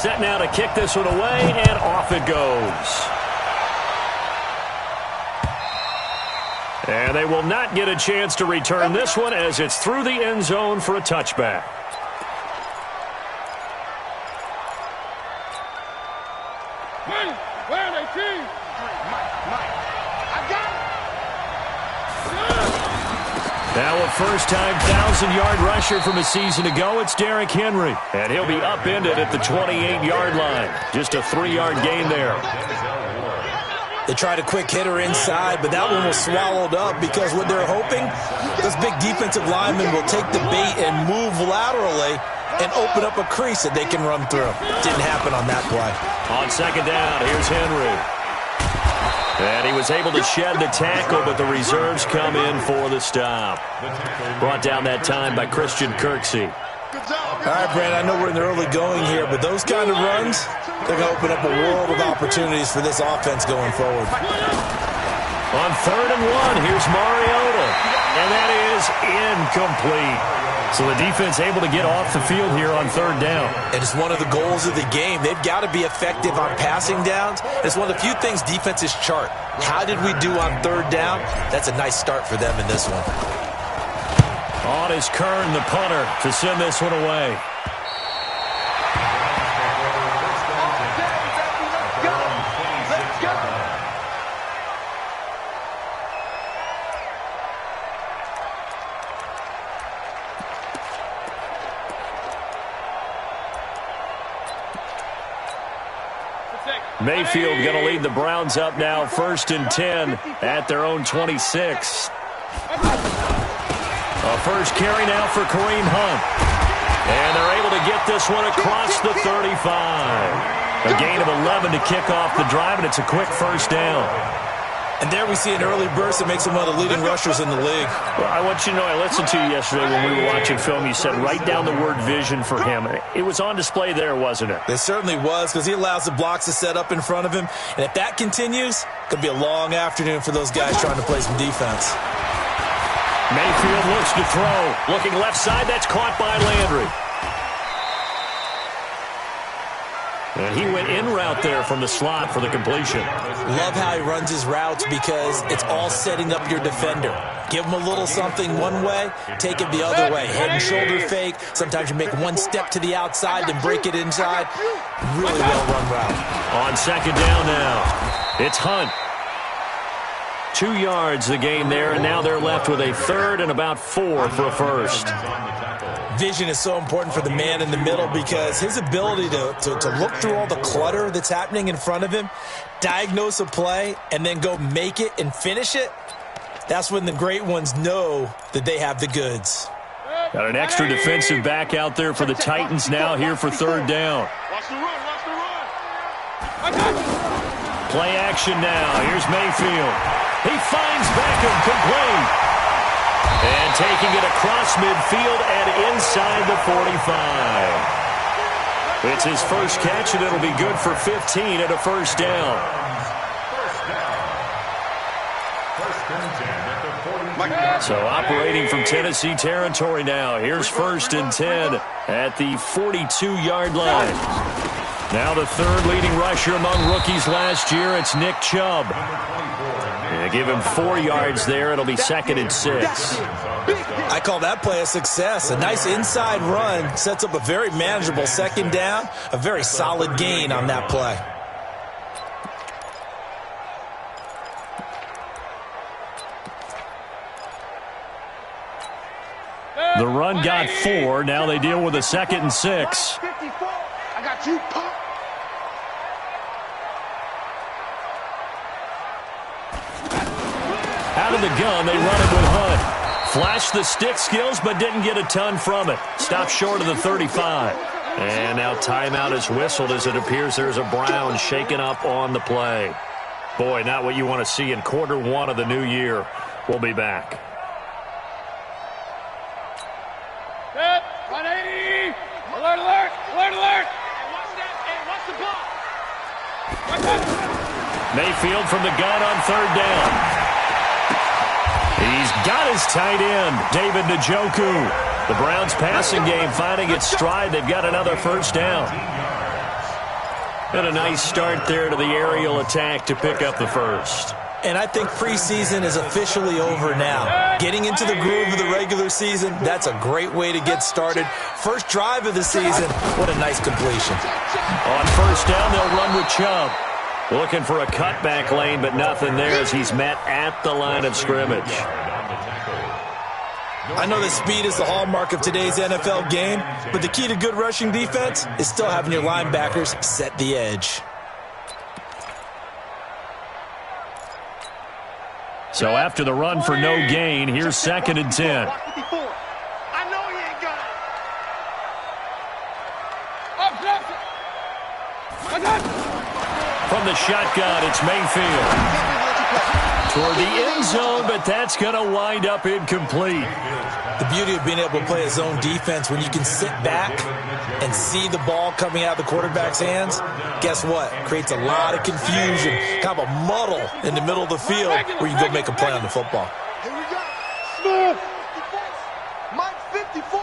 set now to kick this one away, and off it goes. And they will not get a chance to return this one as it's through the end zone for a touchback. Now a first-time 1,000-yard rusher from a season ago, it's Derrick Henry. And he'll be upended at the 28-yard line. Just a 3-yard gain there. They tried a quick hitter inside, but that one was swallowed up because what they're hoping, those big defensive linemen will take the bait and move laterally and open up a crease that they can run through. Didn't happen on that play. On second down, here's Henry. And he was able to shed the tackle, but the reserves come in for the stop. Brought down that time by Christian Kirksey. All right, Brandon, I know we're in the early going here, but those kind of runs, they're going to open up a world of opportunities for this offense going forward. On 3rd and 1, here's Mariota. And that is incomplete. So the defense able to get off the field here on 3rd down. And it's one of the goals of the game. They've got to be effective on passing downs. It's one of the few things defenses chart. How did we do on 3rd down? That's a nice start for them in this one. On is Kern, the punter, to send this one away. Mayfield going to lead the Browns up now, 1st and 10 at their own 26. A first carry now for Kareem Hunt. And they're able to get this one across the 35. A gain of 11 to kick off the drive, and it's a quick first down. And there we see an early burst that makes him one of the leading rushers in the league. Well, I want you to know, I listened to you yesterday when we were watching film. You said write down the word vision for him. It was on display there, wasn't it? It certainly was, because he allows the blocks to set up in front of him. And if that continues, it could be a long afternoon for those guys trying to play some defense. Mayfield looks to throw. Looking left side, that's caught by Landry. And he went in route there from the slot for the completion. Love how he runs his routes because it's all setting up your defender. Give him a little something one way, take it the other way. Head and shoulder fake. Sometimes you make one step to the outside, then break it inside. Really well run route. On second down now, it's Hunt. 2 yards the gain there, and now they're left with a 3rd and about 4 for a first. Vision is so important for the man in the middle because his ability to look through all the clutter that's happening in front of him, diagnose a play, and then go make it and finish it, that's when the great ones know that they have the goods. Got an extra defensive back out there for the Titans now here for 3rd down. Watch the run, watch the run. Play action now. Here's Mayfield. He finds Beckham complete. And taking it across midfield and inside the 45. It's his first catch, and it'll be good for 15 at a first down. So operating from Tennessee territory now. Here's 1st and 10 at the 42-yard line. Now the 3rd leading rusher among rookies last year, it's Nick Chubb. Yeah, give him 4 yards there. It'll be 2nd and 6. I call that play a success. A nice inside run sets up a very manageable 2nd down. A very solid gain on that play. The run got 4. Now they deal with a 2nd and 6. I got you. Out of the gun, they run it with Hunt. Flashed the stick skills, but didn't get a ton from it. Stopped short of the 35. And now timeout is whistled as it appears there's a Brown shaken up on the play. Boy, not what you want to see in quarter 1 of the new year. We'll be back. 180! Alert, alert! Alert, alert! Hey, watch that. Hey, watch the ball. Watch that. Mayfield from the gun on 3rd down. He's got his tight end, David Njoku. The Browns passing game finding its stride. They've got another first down. And a nice start there to the aerial attack to pick up the first. And I think preseason is officially over now. Getting into the groove of the regular season, that's a great way to get started. First drive of the season, what a nice completion. On first down, they'll run with Chubb. Looking for a cutback lane, but nothing there as he's met at the line of scrimmage. I know that speed is the hallmark of today's NFL game, but the key to good rushing defense is still having your linebackers set the edge. So after the run for no gain, here's 2nd and 10. I know he ain't got it. From the shotgun, it's Mayfield. Toward the end zone, but that's going to wind up incomplete. The beauty of being able to play a zone defense when you can sit back and see the ball coming out of the quarterback's hands, guess what? Creates a lot of confusion, kind of a muddle in the middle of the field where you can go make a play on the football. Here we go. Smith. Mike 54.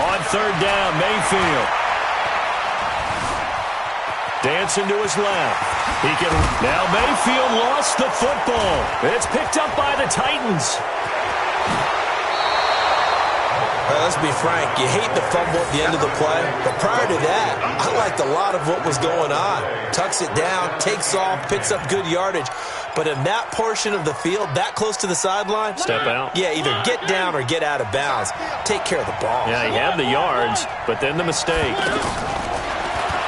On third down, Mayfield. Dancing to his left. Now Mayfield lost the football. It's picked up by the Titans. Let's be frank, you hate the fumble at the end of the play, but prior to that, I liked a lot of what was going on. Tucks it down, takes off, picks up good yardage. But in that portion of the field, that close to the sideline, step out. Yeah, either get down or get out of bounds. Take care of the ball. Yeah, he had the yards, but then the mistake.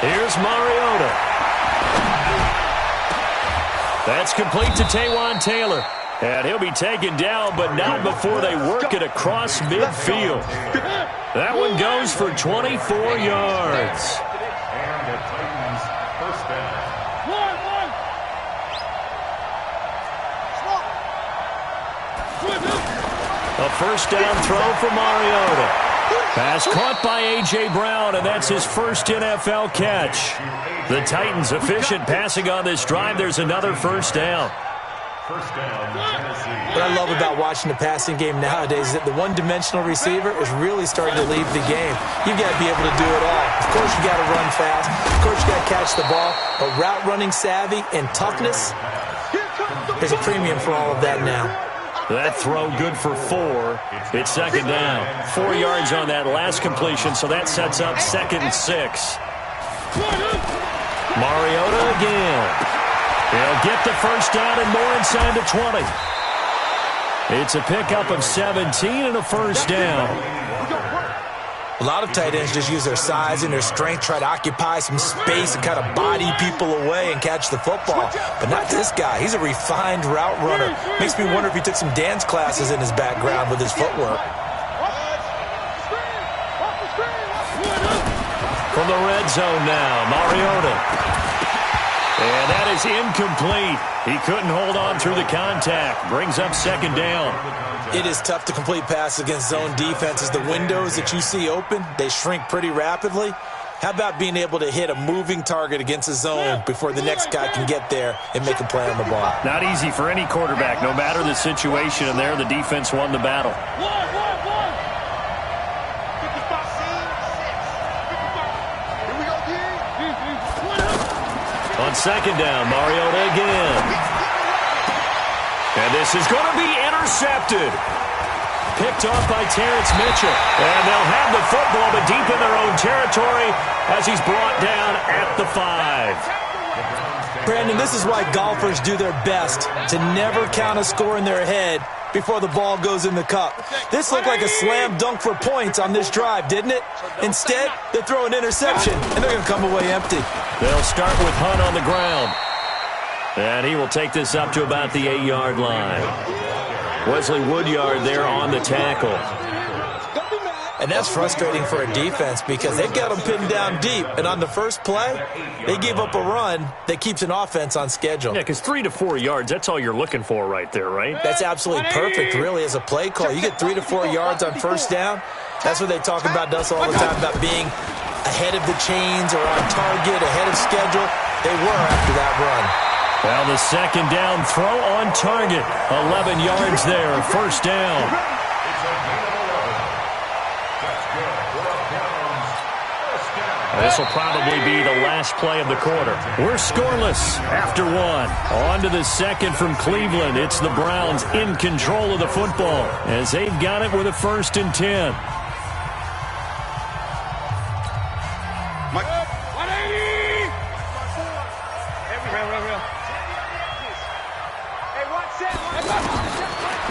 Here's Mariota. That's complete to Taywan Taylor. And he'll be taken down, but not before they work it across midfield. That one goes for 24 yards. A first down throw for Mariota. Pass caught by A.J. Brown, and that's his first NFL catch. The Titans efficient passing on this drive. There's another first down. What I love about watching the passing game nowadays is that the one-dimensional receiver is really starting to leave the game. You've got to be able to do it all. Of course, you got to run fast. Of course, you got to catch the ball. But route running savvy and toughness, there's a premium for all of that now. That throw good for 4. It's second down. 4 yards on that last completion, so that sets up 2nd and 6. Mariota again. He'll get the first down and more inside the 20. It's a pickup of 17 and a first down. A lot of tight ends just use their size and their strength, try to occupy some space and kind of body people away and catch the football. But not this guy. He's a refined route runner. Makes me wonder if he took some dance classes in his background with his footwork. From the red zone now, Mariota. And that is incomplete. He couldn't hold on through the contact. Brings up second down. It is tough to complete passes against zone defenses. The windows that you see open, they shrink pretty rapidly. How about being able to hit a moving target against a zone before the next guy can get there and make a play on the ball? Not easy for any quarterback, no matter the situation. And there, the defense won the battle. On second down, Mariota again. And this is going to be intercepted. Picked off by Terrence Mitchell. And they'll have the football, but deep in their own territory as he's brought down at the 5. Brandon, this is why golfers do their best to never count a score in their head before the ball goes in the cup. This looked like a slam dunk for points on this drive, didn't it? Instead, they throw an interception, and they're going to come away empty. They'll start with Hunt on the ground. And he will take this up to about the 8-yard line. Wesley Woodyard there on the tackle. And that's frustrating for a defense because they've got them pinned down deep. And on the first play, they gave up a run that keeps an offense on schedule. Yeah, because 3 to 4 yards, that's all you're looking for right there, right? That's absolutely perfect, really, as a play call. You get 3 to 4 yards on first down. That's what they talk about us all the time, about being ahead of the chains or on target, ahead of schedule. They were after that run. Well, the second down throw on target. 11 yards there, first down. This will probably be the last play of the quarter. We're scoreless after one. On to the second from Cleveland. It's the Browns in control of the football as they've got it with a 1st and 10.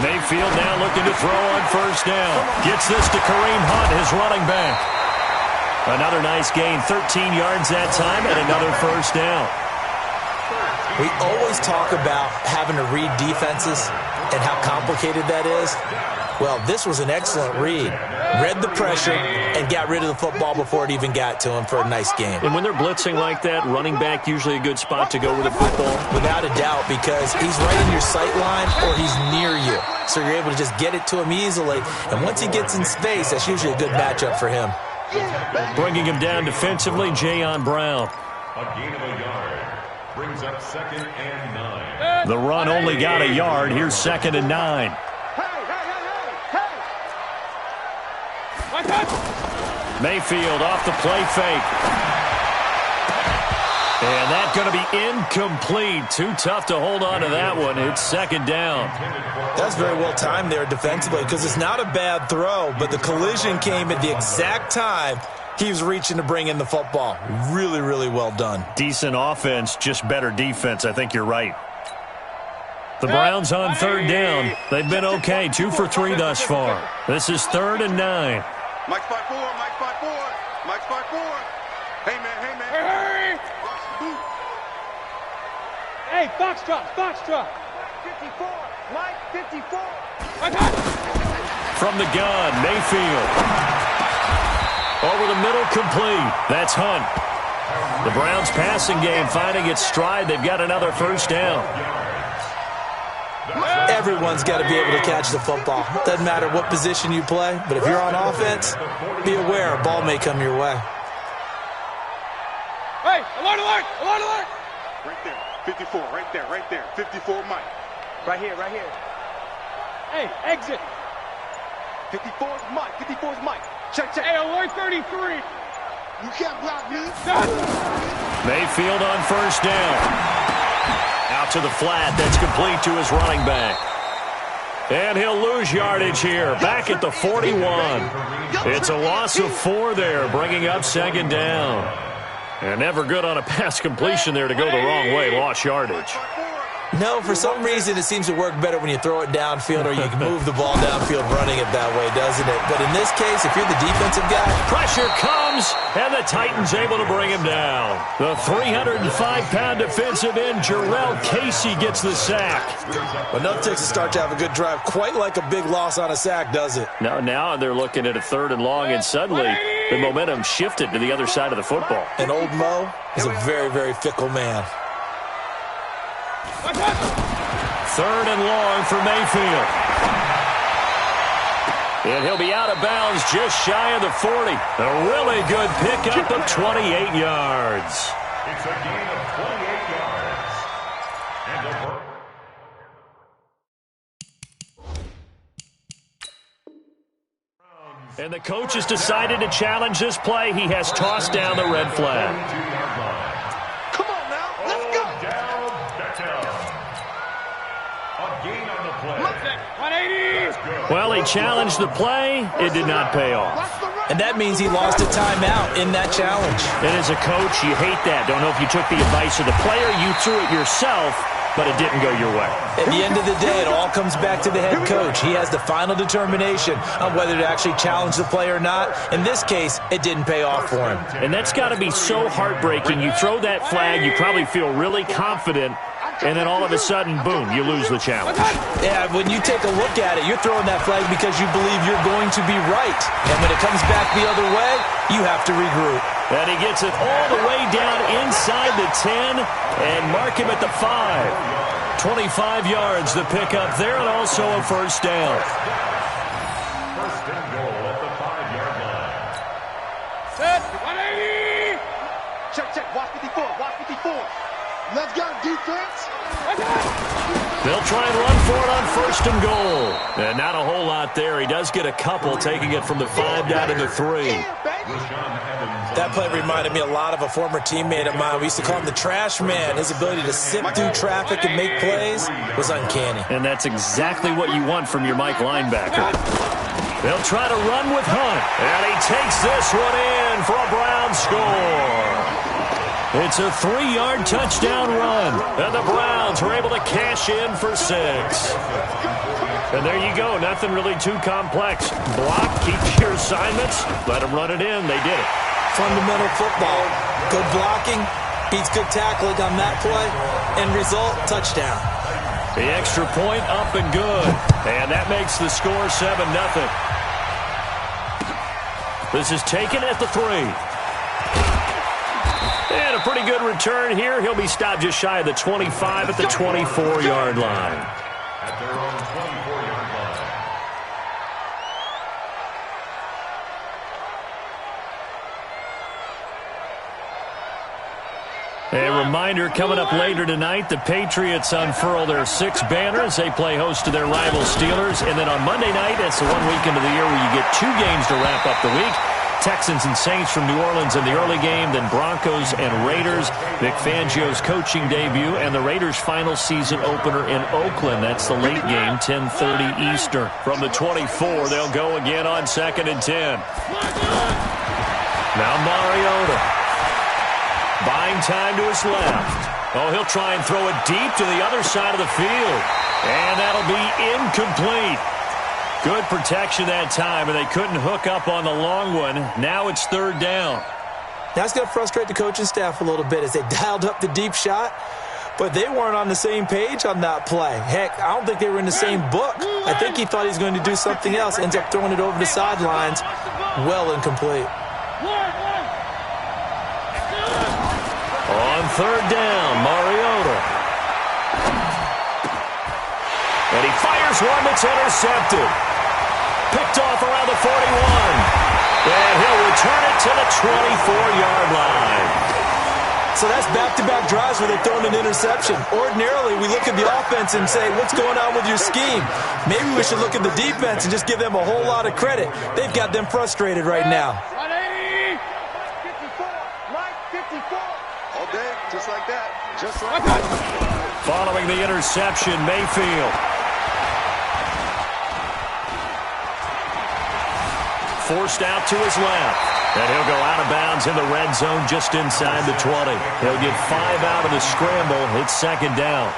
Mayfield now looking to throw on 1st down. Gets this to Kareem Hunt, his running back. Another nice gain, 13 yards that time, and another 1st down. We always talk about having to read defenses and how complicated that is. Well, this was an excellent read. Read the pressure and got rid of the football before it even got to him for a nice game. And when they're blitzing like that, running back usually a good spot to go with the football? Without a doubt, because he's right in your sight line or he's near you. So you're able to just get it to him easily. And once he gets in space, that's usually a good matchup for him. Bringing him down defensively, Jayon Brown. A gain of a yard brings up 2nd and 9. The run only got a yard. Here's 2nd and 9. Mayfield off the play fake. And that's going to be incomplete. Too tough to hold on to that one. It's 2nd down. That's very well timed there defensively because it's not a bad throw, but the collision came at the exact time he was reaching to bring in the football. Really, really well done. Decent offense, just better defense. I think you're right. The Browns on 3rd down. They've been okay. 2 for 3 thus far. This is 3rd and 9. Mike's 5-4, Mike's 5-4, Mike's 5-4. Hey, man, hey, man. Hey, hey, Foxtrot, Foxtrot. 54, Mike, 54. From the gun, Mayfield. Over the middle, complete. That's Hunt. The Browns passing game finding its stride. They've got another 1st down. Everyone's got to be able to catch the football. Doesn't matter what position you play, but if you're on offense, be aware a ball may come your way. Hey, alert, alert, alert, alert. Right there, 54, right there, right there. 54, Mike. Right here, right here. Hey, exit. 54 is Mike, 54 is Mike. Check, check. Hey, alert 33. You can't block me. Mayfield on 1st down. Out to the flat. That's complete to his running back. And he'll lose yardage here. Back at the 41. It's a loss of 4 there, bringing up 2nd down. And never good on a pass completion there to go the wrong way. Lost yardage. No, for some reason it seems to work better when you throw it downfield or you can move the ball downfield running it that way, doesn't it? But in this case, if you're the defensive guy... Pressure comes, and the Titans able to bring him down. The 305-pound defensive end, Jarrell Casey, gets the sack. But no Texas start to have a good drive, quite like a big loss on a sack, does it? No, now they're looking at a 3rd and long, and suddenly the momentum shifted to the other side of the football. And old Mo is a very, very fickle man. 3rd and long for Mayfield. And he'll be out of bounds just shy of the 40. A really good pickup of 28 yards. It's a gain of 28 yards. And over. And the coach has decided to challenge this play. He has tossed down the red flag. Come on now, let's go. A gain on the play. 180. Well, he challenged the play. It did not pay off. And that means he lost a timeout in that challenge. And as a coach, you hate that. Don't know if you took the advice of the player. You threw it yourself, but it didn't go your way. At the end of the day, it all comes back to the head coach. He has the final determination on whether to actually challenge the play or not. In this case, it didn't pay off for him. And that's got to be so heartbreaking. You throw that flag, you probably feel really confident, and then all of a sudden, boom, you lose the challenge. Yeah, when you take a look at it, you're throwing that flag because you believe you're going to be right. And when it comes back the other way, you have to regroup. And he gets it all the way down inside the 10 and mark him at the 5. 25 yards to pick up there and also a 1st down. First and goal at the 5-yard line. Set. 180. Check, check. Watch 54. Watch 54. Let's go, defense. They'll try and run for it on 1st and goal. And not a whole lot there. He does get a couple, taking it from the 5 down to the 3. That play reminded me a lot of a former teammate of mine. We used to call him the trash man. His ability to sift through traffic and make plays was uncanny. And that's exactly what you want from your Mike linebacker. They'll try to run with Hunt. And he takes this one in for a Browns score. It's a 3-yard touchdown run. And the Browns are able to cash in for 6. And there you go. Nothing really too complex. Block, keep your assignments, let them run it in. They did it. Fundamental football. Good blocking beats good tackling on that play. End result, touchdown. The extra point up and good. And that makes the score 7-0. This is taken at the 3. And a pretty good return here. He'll be stopped just shy of the 25 at the 24-yard line. At their own 24-yard line. A reminder, coming up later tonight, the Patriots unfurl their 6 banners. They play host to their rival Steelers. And then on Monday night, it's the one weekend of the year where you get 2 games to wrap up the week. Texans and Saints from New Orleans in the early game, then Broncos and Raiders. Vic Fangio's coaching debut, and the Raiders' final season opener in Oakland. That's the late game, 10:30 Eastern. From the 24, they'll go again on 2nd and 10. Now Mariota. Buying time to his left. Oh, he'll try and throw it deep to the other side of the field. And that'll be incomplete. Good protection that time, and they couldn't hook up on the long one. Now it's 3rd down. That's going to frustrate the coaching staff a little bit as they dialed up the deep shot, but they weren't on the same page on that play. Heck, I don't think they were in the same book. I think he thought he was going to do something else, ends up throwing it over the sidelines. Well incomplete. On 3rd down, Mariota. And he fires one that's intercepted. Picked off around the 41. And he'll return it to the 24-yard line. So that's back-to-back drives where they've thrown an interception. Ordinarily, we look at the offense and say, what's going on with your scheme? Maybe we should look at the defense and just give them a whole lot of credit. They've got them frustrated right now. 54. All day, just like that. Just like that. Following the interception, Mayfield. Forced out to his left. And he'll go out of bounds in the red zone just inside the 20. He'll get 5 out of the scramble. It's 2nd down.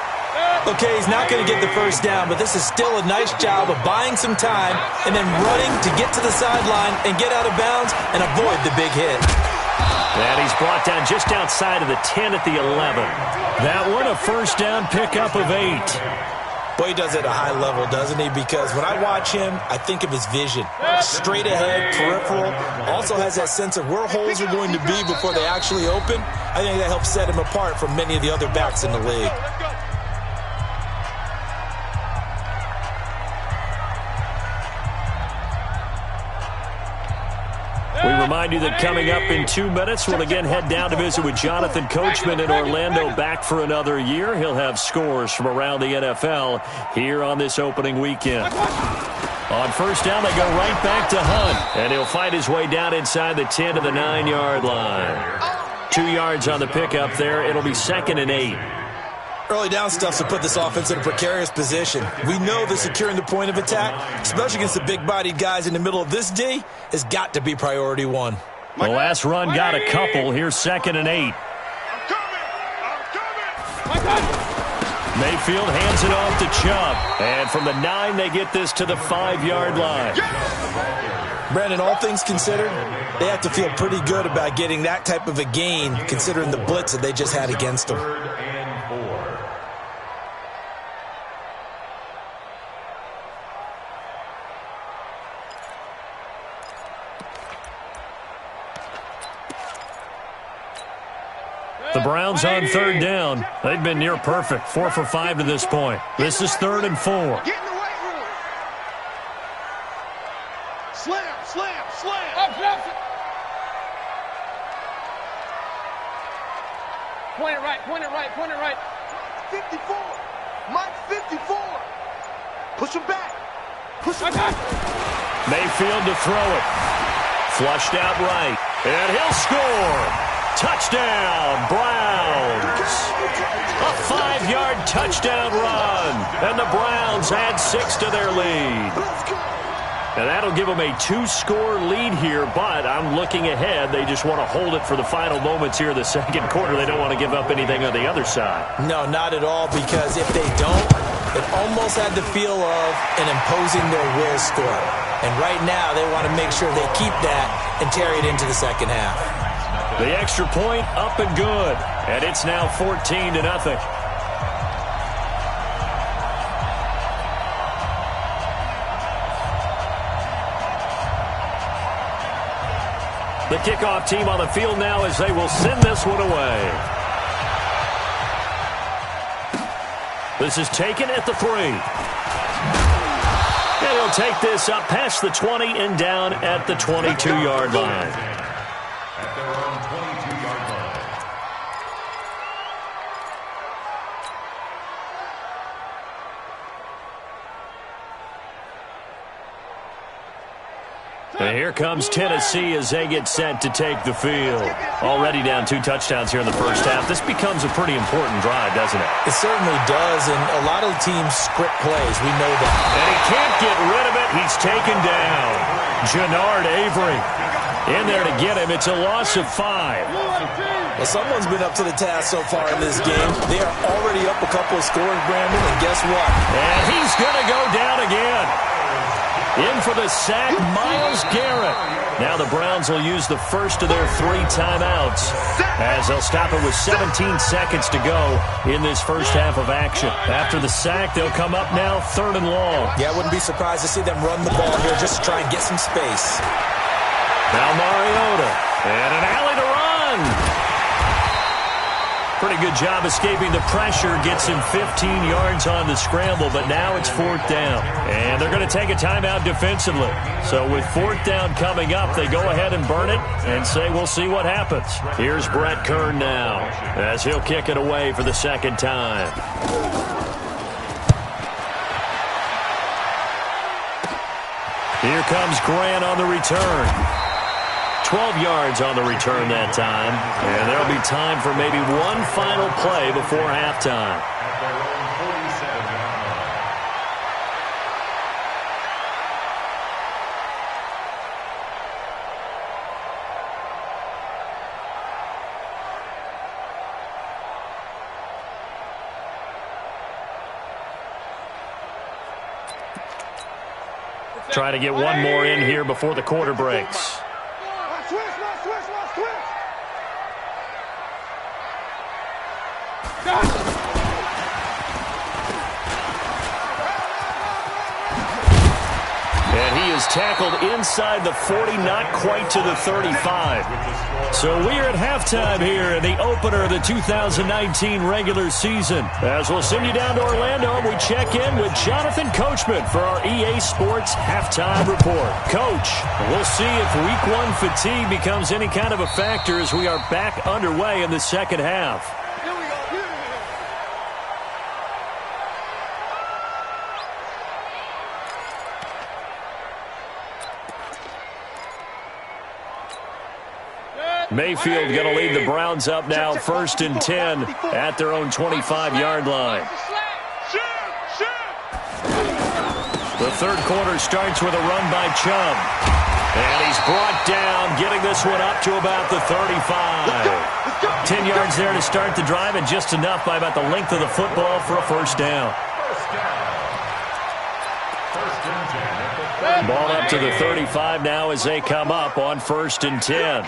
Okay, he's not going to get the 1st down, but this is still a nice job of buying some time and then running to get to the sideline and get out of bounds and avoid the big hit. And he's brought down just outside of the 10 at the 11. That one, a 1st down pickup of 8. Boy, he does it at a high level, doesn't he? Because when I watch him, I think of his vision. Straight ahead, peripheral. Also has that sense of where holes are going to be before they actually open. I think that helps set him apart from many of the other backs in the league. We remind you that coming up in 2 minutes, we'll again head down to visit with Jonathan Coachman in Orlando, back for another year. He'll have scores from around the NFL here on this opening weekend. On 1st down, they go right back to Hunt, and he'll fight his way down inside the 10 to the 9-yard line. 2 yards on the pickup there. It'll be 2nd and 8. Early down stuff to put this offense in a precarious position. We know that securing the point of attack, especially against the big-bodied guys in the middle of this D, has got to be priority 1. The last run got a couple. Here's 2nd and 8. Mayfield hands it off to Chubb. And from the 9, they get this to the 5-yard line. Brandon, all things considered, they have to feel pretty good about getting that type of a gain, considering the blitz that they just had against them. The Browns on 3rd down. They've been near perfect, 4 for 5 to this point. This is 3rd and 4. Get in the weight room. Slam, slam, slam. Up, Point it right, point it right, point it right. 54. Mike, 54. Push him back. Push him back. Mayfield to throw it. Flushed out right. And he'll score. Touchdown, Browns. A 5-yard touchdown run. And the Browns add 6 to their lead. Let's go. And that'll give them a 2-score lead here, but I'm looking ahead. They just want to hold it for the final moments here in the second quarter. They don't want to give up anything on the other side. No, not at all, because if they don't, it almost had the feel of an imposing their will score. And right now, they want to make sure they keep that and carry it into the second half. The extra point up and good. And it's now 14-0. The kickoff team on the field now as they will send this one away. This is taken at the 3. And he'll take this up past the 20 and down at the 22-yard line. At their own 22-yard line. And here comes Tennessee as they get set to take the field. Already down 2 touchdowns here in the first half. This becomes a pretty important drive, doesn't it? It certainly does, and a lot of teams script plays. We know that. And he can't get rid of it. He's taken down. Jannard Avery in there to get him. It's a loss of 5. Well, someone's been up to the task so far in this game. They are already up a couple of scores, Brandon, and guess what? And he's going to go down again. In for the sack, Myles Garrett. Now the Browns will use the first of their 3 timeouts as they'll stop it with 17 seconds to go in this first half of action. After the sack, they'll come up now 3rd and long. Yeah, I wouldn't be surprised to see them run the ball here just to try and get some space. Now Mariota. And an alley to run. Pretty good job escaping the pressure. Gets him 15 yards on the scramble, but now it's 4th down. And they're going to take a timeout defensively. So with 4th down coming up, they go ahead and burn it and say we'll see what happens. Here's Brett Kern now as he'll kick it away for the second time. Here comes Grant on the return. 12 yards on the return that time. And there'll be time for maybe one final play before halftime. At their own 47-yard line. Try to get one more in here before the quarter breaks. And he is tackled inside the 40, not quite to the 35. So we're at halftime here in the opener of the 2019 regular season. As we'll send you down to Orlando, we check in with Jonathan Coachman for our EA Sports Halftime Report. Coach, we'll see if Week 1 fatigue becomes any kind of a factor as we are back underway in the second half. Mayfield going to lead the Browns up now 1st and 10 at their own 25-yard line. The third quarter starts with a run by Chubb. And he's brought down, getting this one up to about the 35. 10 yards there to start the drive, and just enough by about the length of the football for a first down. Ball up to the 35 now as they come up on 1st and 10.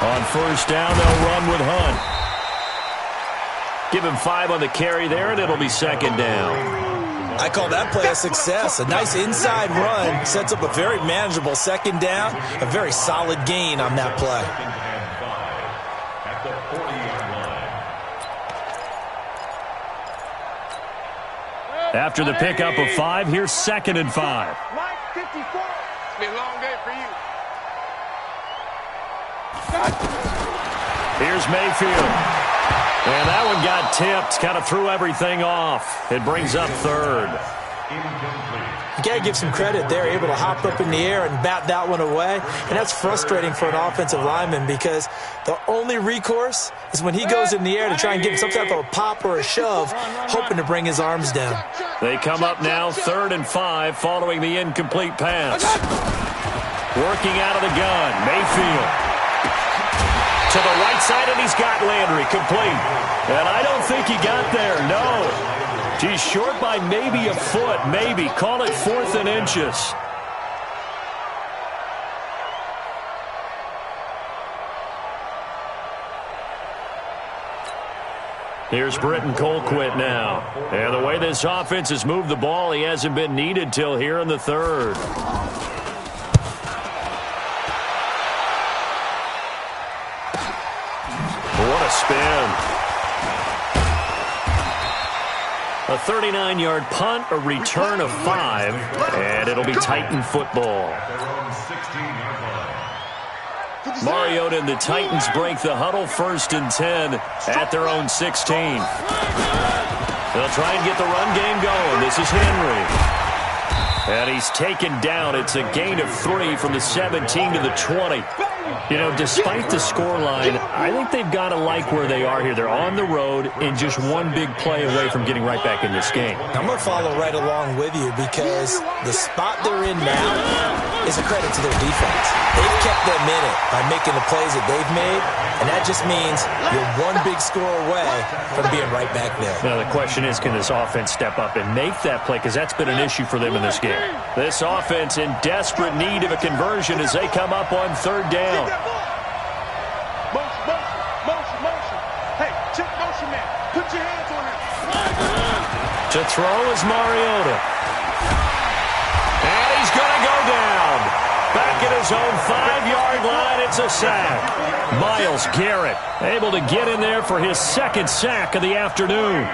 On first down, they'll run with Hunt. Give him 5 on the carry there, and it'll be 2nd down. I call that play a success. A nice inside run sets up a very manageable 2nd down. A very solid gain on that play. At the 40-yard line. After the pickup of 5, here's 2nd and 5. Mike, 54. It's been a long day for you. Here's Mayfield. And that one got tipped, kind of threw everything off. It brings up third. You got to give some credit. They're able to hop up in the air and bat that one away. And that's frustrating for an offensive lineman because the only recourse is when he goes in the air to try and get some type of a pop or a shove, hoping to bring his arms down. They come up now 3rd and 5 following the incomplete pass. Working out of the gun, Mayfield. To the right side, and he's got Landry complete. And I don't think he got there, no. He's short by maybe a foot, maybe. Call it 4th and inches. Here's Britton Colquitt now. And the way this offense has moved the ball, he hasn't been needed till here in the 3rd. What a spin. A 39-yard punt, a return of 5, and it'll be Titan football. Mariota and the Titans break the huddle, 1st and 10 at their own 16. They'll try and get the run game going. This is Henry. And he's taken down. It's a gain of 3 from the 17 to the 20. You know, despite the scoreline, I think they've got to like where they are here. They're on the road and just one big play away from getting right back in this game. I'm going to follow right along with you because the spot they're in now is a credit to their defense. They've kept them in it by making the plays that they've made, and that just means you're one big score away from being right back there. Now, the question is, can this offense step up and make that play? Because that's been an issue for them in this game. This offense in desperate need of a conversion as they come up on 3rd down. Motion. Hey, check motion, man. Put your hands on it. To throw is Mariota. And he's going to go down. Back at his own 5-yard line, it's a sack. Myles Garrett able to get in there for his 2nd sack of the afternoon.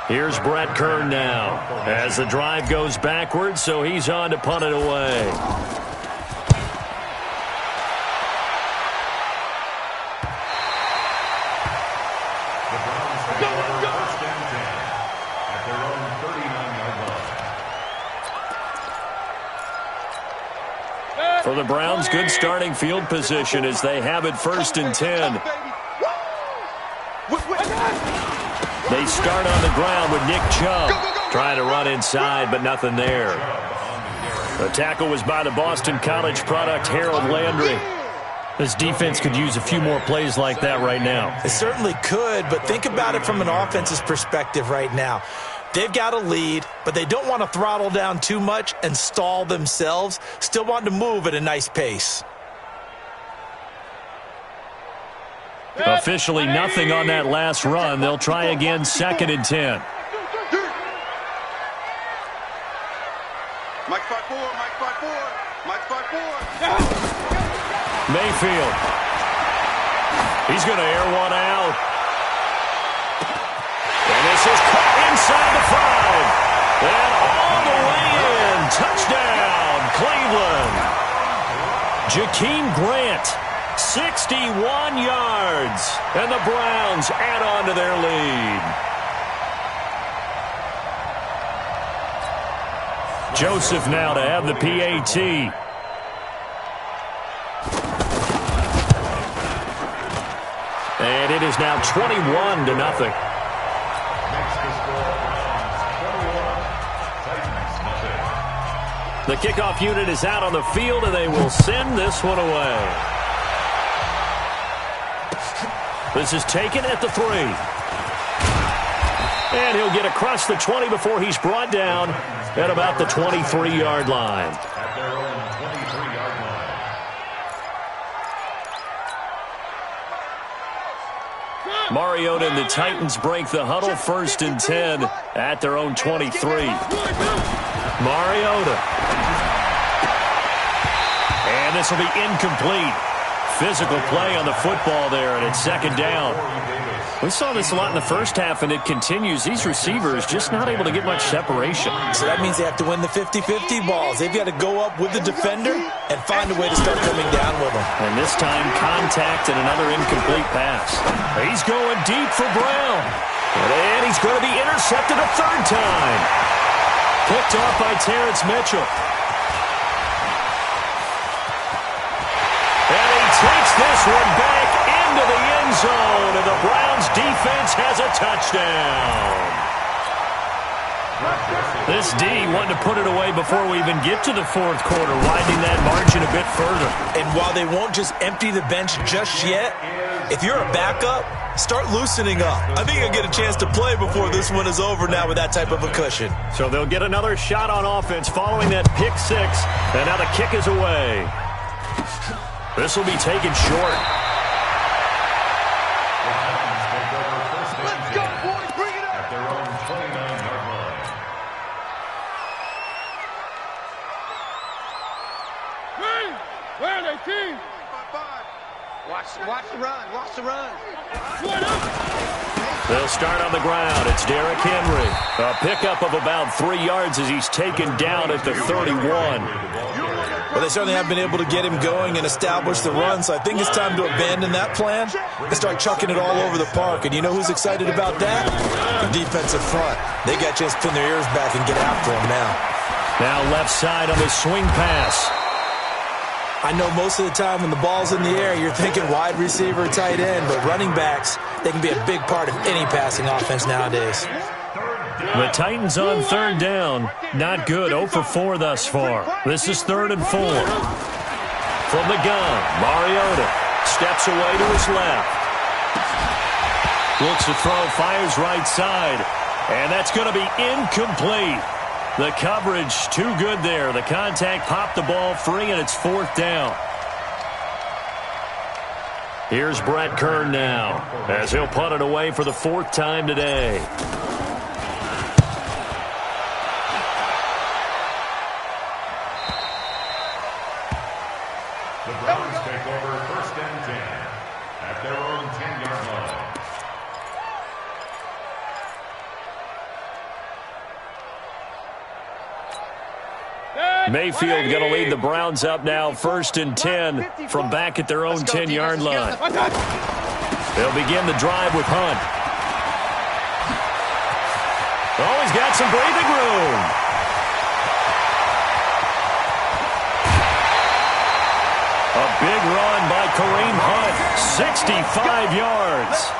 Here's Brett Kern now as the drive goes backwards, so he's on to punt it away. For the Browns, good starting field position as they have it 1st and 10. They start on the ground with Nick Chubb trying to run inside, but nothing there. The tackle was by the Boston College product, Harold Landry. This defense could use a few more plays like that right now. It certainly could, but think about it from an offense's perspective right now. They've got a lead, but they don't want to throttle down too much and stall themselves. Still want to move at a nice pace. Officially nothing on that last run. They'll try again, 2nd and 10. Mike 5-4. Mayfield. He's going to air one out. And this is caught inside the 5. And all the way in. Touchdown, Cleveland. Jakeem Grant, 61 yards. And the Browns add on to their lead. Joseph now to have the PAT. And it is now 21-0. The kickoff unit is out on the field, and they will send this one away. This is taken at the 3. And he'll get across the 20 before he's brought down at about the 23-yard line. Mariota and the Titans break the huddle, 1st and 10 at their own 23. Mariota. And this will be incomplete. physical play on the football there, and it's second down. We saw this a lot in the first half, and it continues. These receivers just not able to get much separation. So that means they have to win the 50-50 balls. They've got to go up with the defender and find a way to start coming down with them. And this time, contact and another incomplete pass. He's going deep for Brown. And he's going to be intercepted a third time. Picked off by Terrence Mitchell. And he takes this one back into the end zone, and the Browns defense has a touchdown. This D wanted to put it away before we even get to the fourth quarter, widening that margin a bit further. And while they won't just empty the bench just yet, if you're a backup, start loosening up. I think you'll get a chance to play before this one is over now with that type of a cushion. So they'll get another shot on offense following that pick six, and now the kick is away. This will be taken short. Let's go, boys. Bring it up. At their own 29-yard line. Where are they, team? Watch the run. Watch the run. They'll start on the ground. It's Derrick Henry. A pickup of about 3 yards as he's taken down at the 31. Well, they certainly have been able to get him going and establish the run, so I think it's time to abandon that plan and start chucking it all over the park. And you know who's excited about that? The defensive front. They got a chance to pin their ears back and get after him now. Now left side on the swing pass. I know most of the time when the ball's in the air, you're thinking wide receiver, tight end, but running backs, they can be a big part of any passing offense nowadays. The Titans on third down. Not good. 0 for 4 thus far. This is 3rd and 4. From the gun, Mariota steps away to his left. Looks to throw, fires right side. And that's going to be incomplete. The coverage too good there. The contact popped the ball free, and it's 4th down. Here's Brett Kern now, as he'll punt it away for the 4th time today. The Browns take over 1st and 10 at their own 10-yard line. Mayfield going to lead the Browns up now, 1st and 10 from back at their own 10-yard line. They'll begin the drive with Hunt. Oh, he's got some breathing room. A big run by Kareem Hunt, 65 yards.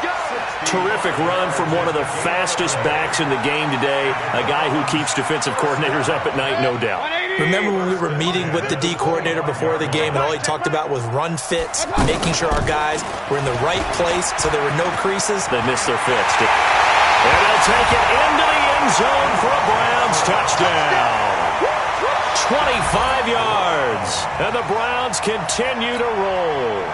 Terrific run from one of the fastest backs in the game today, a guy who keeps defensive coordinators up at night, no doubt. Remember when we were meeting with the D coordinator before the game and all he talked about was run fits, making sure our guys were in the right place so there were no creases? They missed their fits. And they'll take it into the end zone for a Browns touchdown. 25 yards, and the Browns continue to roll.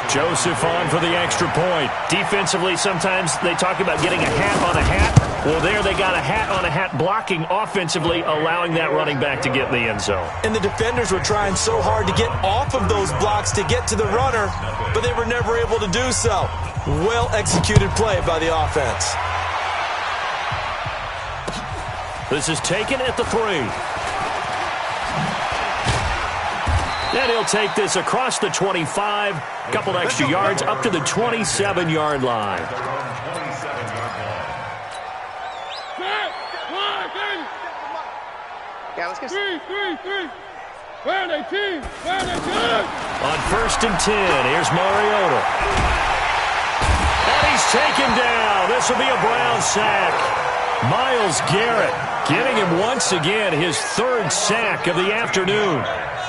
Joseph on for the extra point. Defensively, sometimes they talk about getting a hat on a hat. Well, there they got a hat on a hat blocking offensively, allowing that running back to get in the end zone. And the defenders were trying so hard to get off of those blocks to get to the runner, but they were never able to do so. Well-executed play by the offense. This is taken at the 3. And he'll take this across the 25, a couple extra yards, up to the 27-yard line. Yeah, let's go. Three. Where are they, team? Where are they, team? On 1st and 10, here's Mariota. And he's taken down. This will be a Brown sack. Myles Garrett getting him once again his 3rd sack of the afternoon.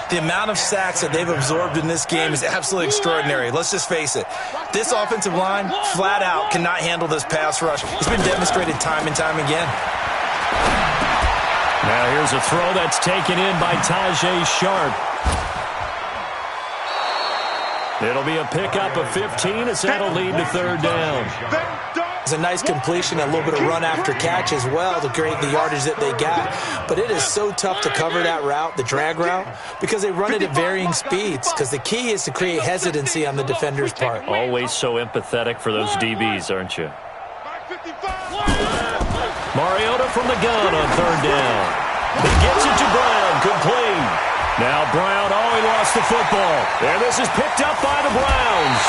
The amount of sacks that they've absorbed in this game is absolutely extraordinary. Let's just face it. This offensive line, flat out, cannot handle this pass rush. It's been demonstrated time and time again. Now here's a throw that's taken in by Tajay Sharp. It'll be a pickup of 15 as that'll lead to 3rd down. It's a nice completion, a little bit of run after catch as well to create the yardage that they got. But it is so tough to cover that route, the drag route, because they run it at varying speeds. Because the key is to create hesitancy on the defender's part. Always so empathetic for those DBs, aren't you? Mariota from the gun on third down. He gets it to Brown, complete. Now Brown, he lost the football. And this is picked up by the Browns.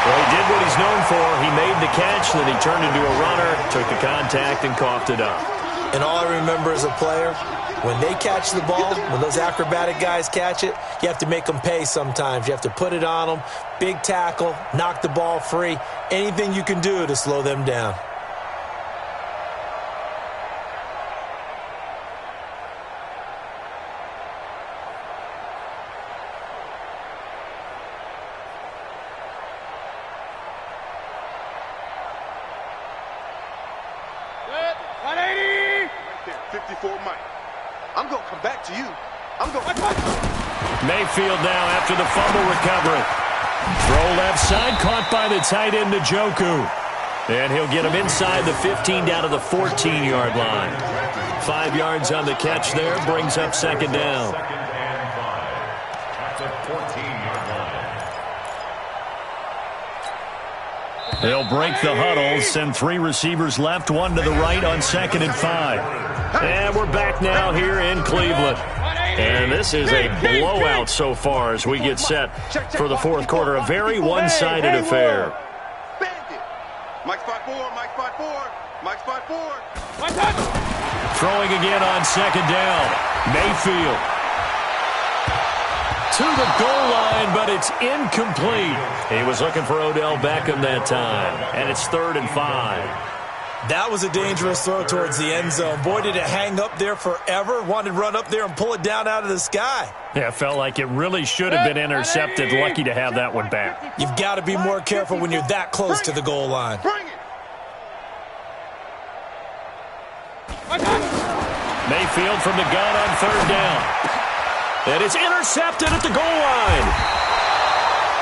Well, he did what he's known for. He made the catch, then he turned into a runner, took the contact, and coughed it up. And all I remember as a player, when they catch the ball, when those acrobatic guys catch it, you have to make them pay sometimes. You have to put it on them, big tackle, knock the ball free, anything you can do to slow them down. I'm going to come back to you. Mayfield now after the fumble recovery. Throw left side, caught by the tight end Njoku. And he'll get him inside the 15 down to the 14-yard line. 5 yards on the catch there, brings up second down. Second and 5 at the 14-yard line. They'll break the huddle, send 3 receivers left, 1 to the right on second and 5. And we're back now here in Cleveland. And this is a blowout so far as we get set for the fourth quarter. A very one-sided affair. Mike's 5-4, Mike's 5-4, Mike's 5-4. Throwing again on second down. Mayfield to the goal line, but it's incomplete. He was looking for Odell Beckham that time, and it's 3rd and 5. That was a dangerous throw towards the end zone. Boy, did it hang up there forever. Wanted to run up there and pull it down out of the sky. Yeah, it felt like it really should have been intercepted. Lucky to have that one back. You've got to be more careful when you're that close to the goal line. Mayfield from the gun on third down. And it's intercepted at the goal line.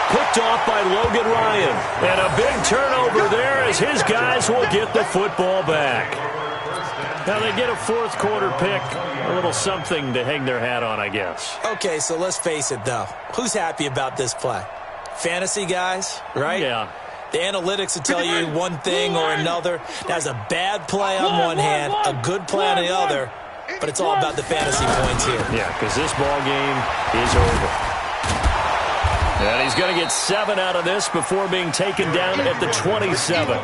Picked off by Logan Ryan. And a big turnover there as his guys will get the football back. Now they get a fourth quarter pick. A little something to hang their hat on, I guess. Okay, so let's face it, though. Who's happy about this play? Fantasy guys, right? Yeah. The analytics will tell you one thing or another. That's a bad play on one hand, a good play on the other. But it's all about the fantasy points here. Yeah, because this ball game is over. And he's going to get 7 out of this before being taken down at the 27.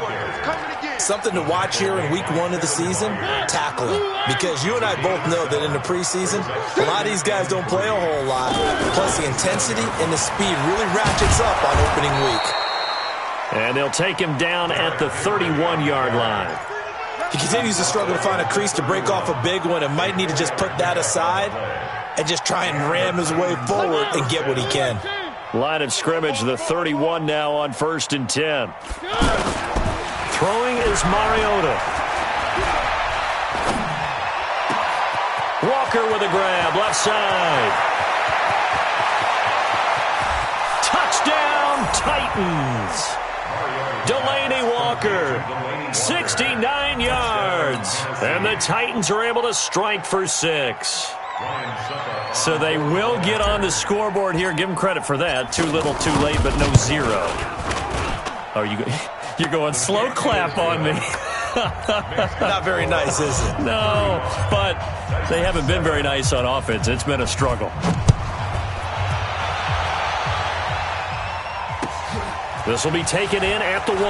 Something to watch here in week 1 of the season, tackling. Because you and I both know that in the preseason, a lot of these guys don't play a whole lot. Plus the intensity and the speed really ratchets up on opening week. And they'll take him down at the 31-yard line. He continues to struggle to find a crease to break off a big one and might need to just put that aside and just try and ram his way forward and get what he can. Line of scrimmage, the 31 now on 1st and 10. Throwing is Mariota. Walker with a grab, left side. Touchdown, Titans. Delaney Walker, 69 yards. And the Titans are able to strike for 6. So they will get on the scoreboard here. Give them credit for that. Too little, too late, but no 0. Oh, you're going slow clap on me. Not very nice, is it? No, but they haven't been very nice on offense. It's been a struggle. This will be taken in at the 1.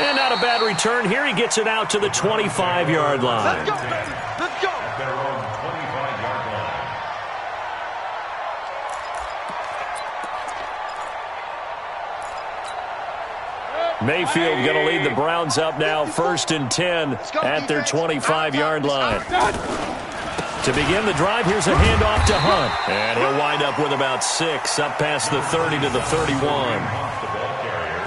And not a bad return here. He gets it out to the 25-yard line. Let's go, baby. Let's go. At their own 25-yard line. Mayfield going to lead the Browns up now, 1st and 10 at their 25-yard line. To begin the drive, here's a handoff to Hunt. And he'll wind up with about 6, up past the 30 to the 31.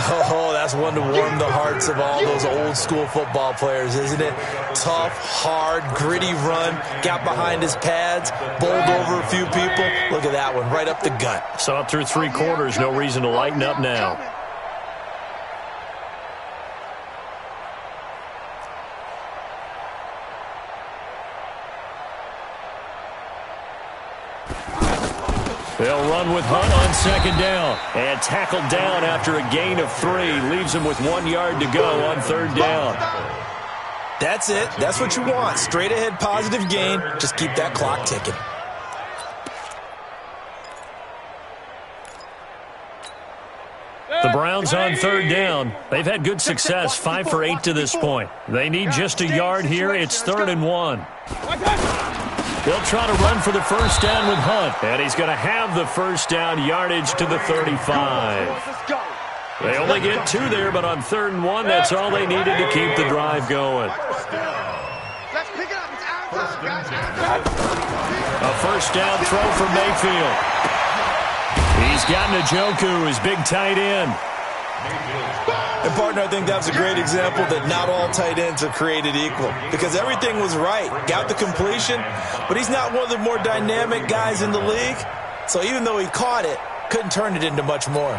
Oh, that's one to warm the hearts of all those old-school football players, isn't it? Tough, hard, gritty run, got behind his pads, bowled over a few people. Look at that one, right up the gut. So up through 3 quarters, no reason to lighten up now. They'll run with Hunt on second down. And tackled down after a gain of 3. Leaves him with 1 yard to go on third down. That's it. That's what you want. Straight ahead positive gain. Just keep that clock ticking. The Browns on third down. They've had good success, 5 for 8 to this point. They need just a yard here. It's 3rd and 1. They'll try to run for the first down with Hunt, and he's going to have the first down, yardage to the 35. They only get 2 there, but on 3rd and 1, that's all they needed to keep the drive going. Let's pick it up. It's our time, guys. A first down throw for Mayfield. He's got Njoku, his big tight end. And, partner, I think that was a great example that not all tight ends are created equal because everything was right. Got the completion, but he's not one of the more dynamic guys in the league. So even though he caught it, couldn't turn it into much more.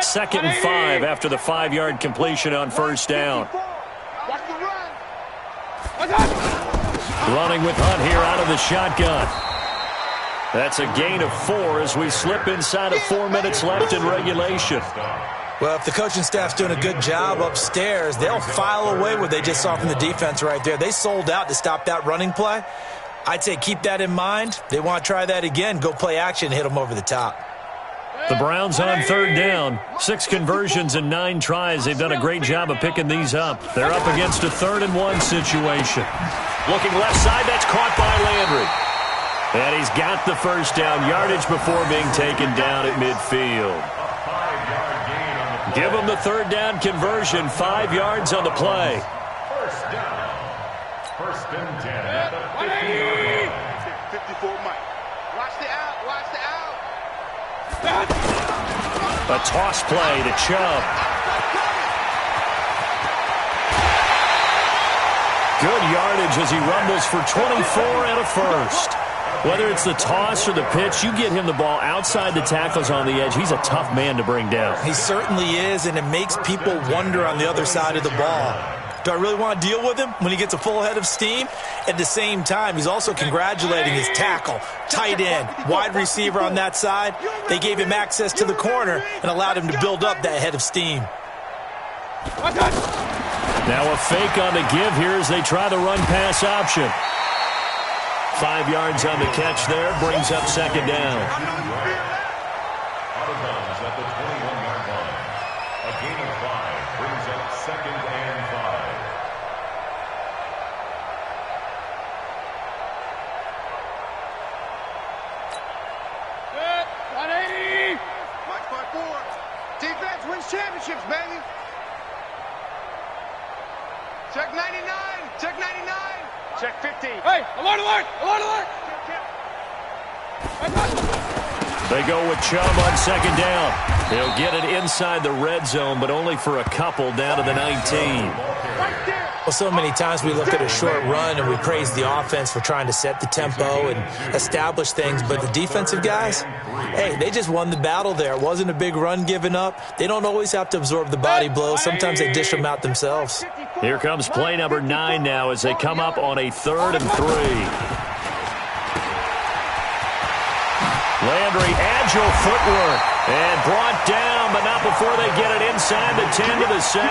Second and 5 after the 5-yard completion on first down. Watch the run. Running with Hunt here out of the shotgun. That's a gain of 4 as we slip inside of 4 minutes left in regulation. Well, if the coaching staff's doing a good job upstairs, they'll file away what they just saw from the defense right there. They sold out to stop that running play. I'd say keep that in mind. They want to try that again. Go play action, hit them over the top. The Browns on third down. 6 conversions and 9 tries. They've done a great job of picking these up. They're up against a 3rd and 1 situation. Looking left side, that's caught by Landry. And he's got the first down, yardage before being taken down at midfield. Give him the 3rd down conversion, 5 yards on the play. First down. 1st and 10 at the 50-yard line. 54 Mike. Watch the out. Watch the out. A toss play to Chubb. Good yardage as he rumbles for 24 and a first. Whether it's the toss or the pitch, you get him the ball outside the tackles on the edge. He's a tough man to bring down. He certainly is, and it makes people wonder on the other side of the ball. Do I really want to deal with him when he gets a full head of steam? At the same time, he's also congratulating his tackle, tight end, wide receiver on that side. They gave him access to the corner and allowed him to build up that head of steam. Now a fake on the give here as they try the run-pass option. 5 yards on the catch there, brings up second down. Out of bounds at the 21-yard line. A gain of 5 brings up 2nd and 5. Good. 180. Watch my 4. Defense wins championships, baby. Check 99. Check 99. Check 50. Hey, alert, alert, alert, alert. They go with Chubb on second down. He'll get it inside the red zone, but only for a couple down to the 19. Well, so many times we look at a short run and we praise the offense for trying to set the tempo and establish things, but the defensive guys, hey, they just won the battle there. It wasn't a big run given up. They don't always have to absorb the body blows. Sometimes they dish them out themselves. Here comes play number 9 now as they come up on a 3rd and 3. Landry, agile footwork, and brought down, but not before they get it inside the 10 to the 7.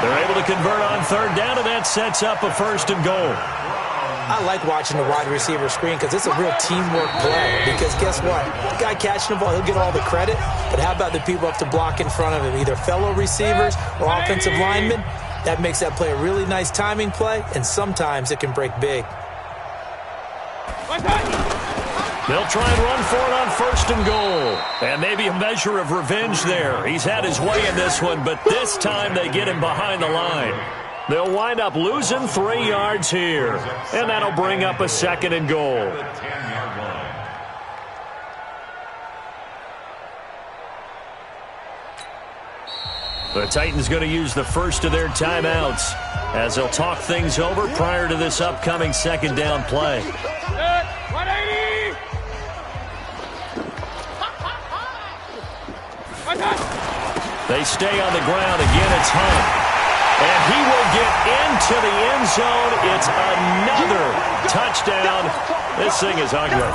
They're able to convert on 3rd down, and that sets up a 1st and goal. I like watching the wide receiver screen because it's a real teamwork play. Because guess what? The guy catching the ball, he'll get all the credit, but how about the people up to block in front of him, either fellow receivers or offensive linemen? That makes that play a really nice timing play, and sometimes it can break big. They'll try and run for it on 1st and goal. And maybe a measure of revenge there. He's had his way in this one, but this time they get him behind the line. They'll wind up losing 3 yards here. And that'll bring up a 2nd and goal. The Titans going to use the first of their timeouts as they'll talk things over prior to this upcoming 2nd down play. 180. They stay on the ground. Again, it's Hunt. And he will get into the end zone. It's another touchdown. This thing is ugly.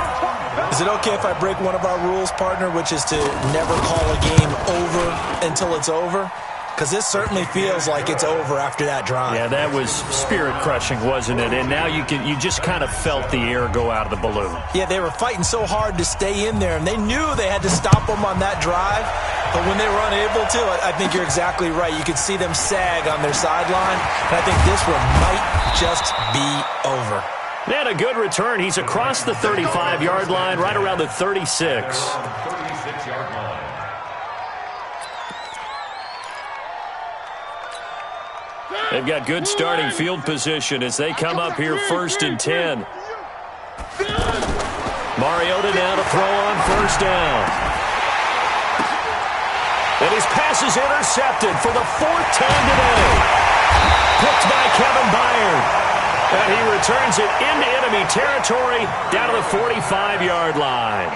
Is it okay if I break one of our rules, partner, which is to never call a game over until it's over? Because this certainly feels like it's over after that drive. Yeah, that was spirit-crushing, wasn't it? And now you just kind of felt the air go out of the balloon. Yeah, they were fighting so hard to stay in there, and they knew they had to stop them on that drive. But when they were unable to, I think you're exactly right. You could see them sag on their sideline, and I think this one might just be over. And a good return. He's across the 35-yard line, right around the 36. 36-yard line. They've got good starting field position as they come up here 1st and 10. Mariota now to throw on 1st down. And his pass is intercepted for the 4th time today. Picked by Kevin Byard. And he returns it into enemy territory down to the 45-yard line.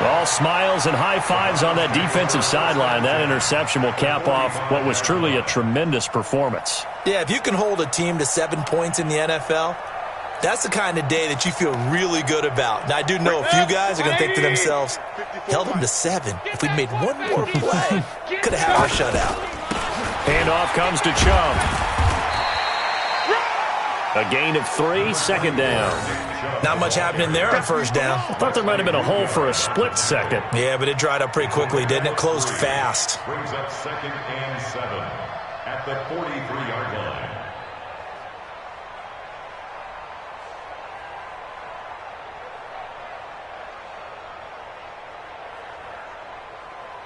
All smiles and high fives on that defensive sideline. That interception will cap off what was truly a tremendous performance. Yeah, if you can hold a team to 7 points in the NFL, that's the kind of day that you feel really good about. Now, I do know a few guys are going to think to themselves, held them to 7. If we'd made one more play, could have had our shutout. Handoff comes to Chubb. A gain of 3, 2nd down. Not much happening there on 1st down. I thought there might have been a hole for a split second. Yeah, but it dried up pretty quickly, didn't it? Closed fast. Brings up 2nd and 7 at the 43-yard line.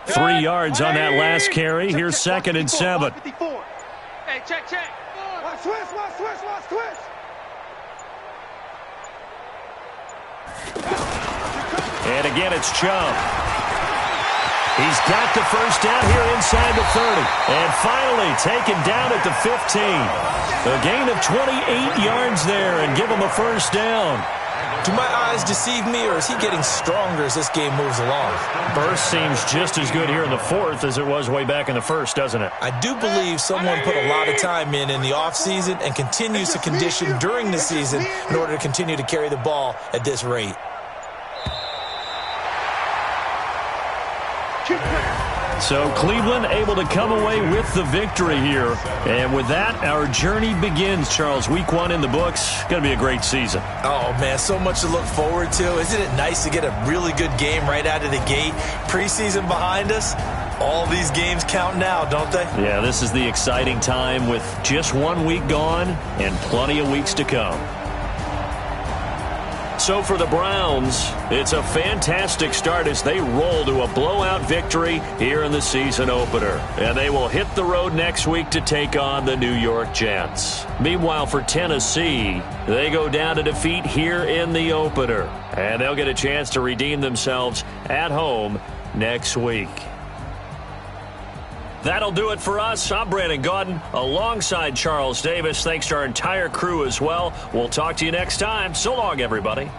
3 yards on that last carry. Here's 2nd and 7. Hey, check. Watch twist. And again, it's Chubb. He's got the 1st down here inside the 30. And finally taken down at the 15. A gain of 28 yards there and give him a 1st down. Do my eyes deceive me, or is he getting stronger as this game moves along? Burst seems just as good here in the 4th as it was way back in the 1st, doesn't it? I do believe someone put a lot of time in the offseason and continues to condition during the season in order to continue to carry the ball at this rate. So Cleveland able to come away with the victory here. And with that, our journey begins, Charles. Week 1 in the books. Going to be a great season. Oh, man, so much to look forward to. Isn't it nice to get a really good game right out of the gate? Preseason behind us. All these games count now, don't they? Yeah, this is the exciting time with just 1 week gone and plenty of weeks to come. So for the Browns, it's a fantastic start as they roll to a blowout victory here in the season opener. And they will hit the road next week to take on the New York Jets. Meanwhile, for Tennessee, they go down to defeat here in the opener. And they'll get a chance to redeem themselves at home next week. That'll do it for us. I'm Brandon Gaudin alongside Charles Davis. Thanks to our entire crew as well. We'll talk to you next time. So long, everybody.